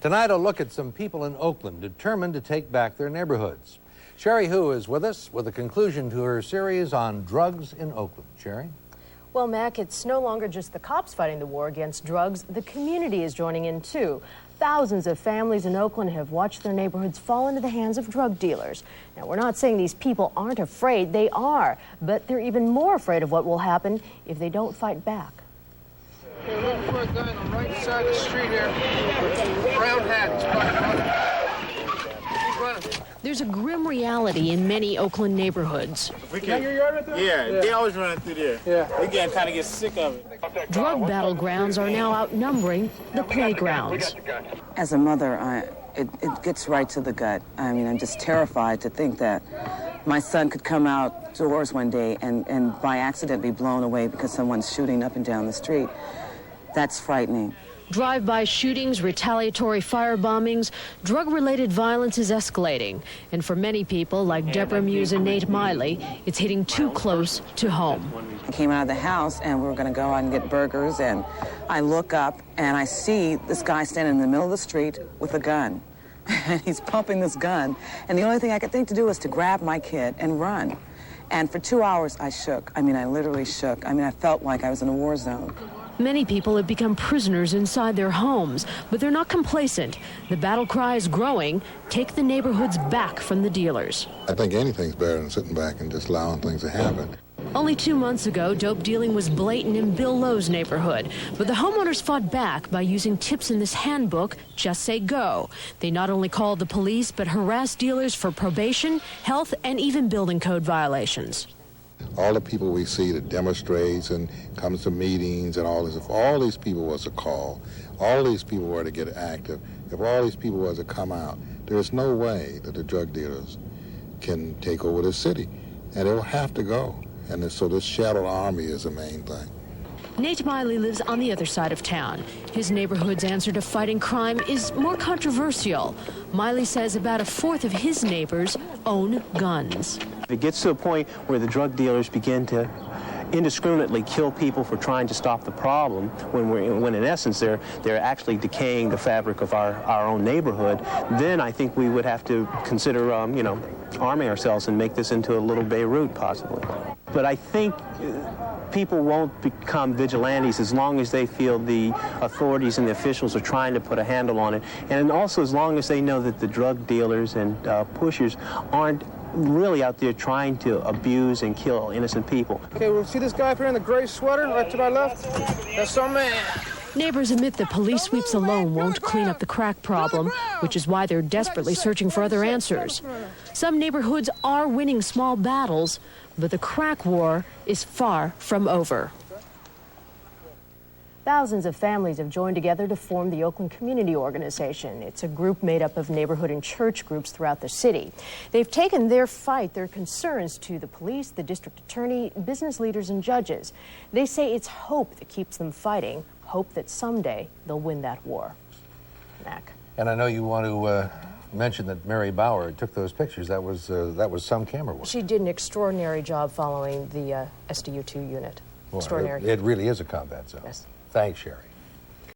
Tonight, a look at some people in Oakland determined to take back their neighborhoods. Sherry Hu is with us with a conclusion to her series on drugs in Oakland. Sherry? Well, Mac, it's no longer just the cops fighting the war against drugs. The community is joining in, too. Thousands of families in Oakland have watched their neighborhoods fall into the hands of drug dealers. Now, we're not saying these people aren't afraid. They are. But they're even more afraid of what will happen if they don't fight back. Okay, look for a guy on the right side of the street here. Brown hat. Keep running. There's a grim reality in many Oakland neighborhoods. Yeah, they always run through there. Yeah. We kind of get sick of it. Drug battlegrounds are now outnumbering the playgrounds. As a mother, it gets right to the gut. I mean, I'm just terrified to think that my son could come outdoors one day and by accident be blown away because someone's shooting up and down the street. That's frightening. Drive-by shootings, retaliatory firebombings, drug-related violence is escalating. And for many people, like Deborah Muse and Nate Miley, it's hitting too close to home. I came out of the house and we were going to go out and get burgers, and I look up and I see this guy standing in the middle of the street with a gun. And he's pumping this gun. And the only thing I could think to do was to grab my kid and run. And for 2 hours, I shook. I mean, I literally shook. I mean, I felt like I was in a war zone. Many people have become prisoners inside their homes, but they're not complacent. The battle cry is growing. Take the neighborhoods back from the dealers. I think anything's better than sitting back and just allowing things to happen. Only 2 months ago, dope dealing was blatant in Bill Lowe's neighborhood. But the homeowners fought back by using tips in this handbook, Just Say Go. They not only called the police, but harassed dealers for probation, health, and even building code violations. All the people we see that demonstrates and comes to meetings and all this, if all these people was to call, all these people were to get active, if all these people was to come out, there's no way that the drug dealers can take over this city. And they'll have to go. And so this shadow army is the main thing. Nate Miley lives on the other side of town. His neighborhood's answer to fighting crime is more controversial. Miley says about a fourth of his neighbors own guns. It gets to a point where the drug dealers begin to indiscriminately kill people for trying to stop the problem, when in essence they're actually decaying the fabric of our own neighborhood. Then I think we would have to consider, arming ourselves and make this into a little Beirut possibly. But I think people won't become vigilantes as long as they feel the authorities and the officials are trying to put a handle on it, and also as long as they know that the drug dealers and pushers aren't really out there trying to abuse and kill innocent people. Okay, we'll see this guy up here in the gray sweater right to my left? That's our man. Neighbors admit the police sweeps alone won't clean up the crack problem, which is why they're desperately searching for other answers. Some neighborhoods are winning small battles, but the crack war is far from over. Thousands of families have joined together to form the Oakland Community Organization. It's a group made up of neighborhood and church groups throughout the city. They've taken their concerns to the police, the district attorney, business leaders, and judges. They say it's hope that keeps them fighting, hope that someday they'll win that war. Mac. And I know you want to mention that Mary Bauer took those pictures. That was some camera work. She did an extraordinary job following the SDU2 unit. Well, extraordinary. It really is a combat zone. Yes. Thanks, Sherry.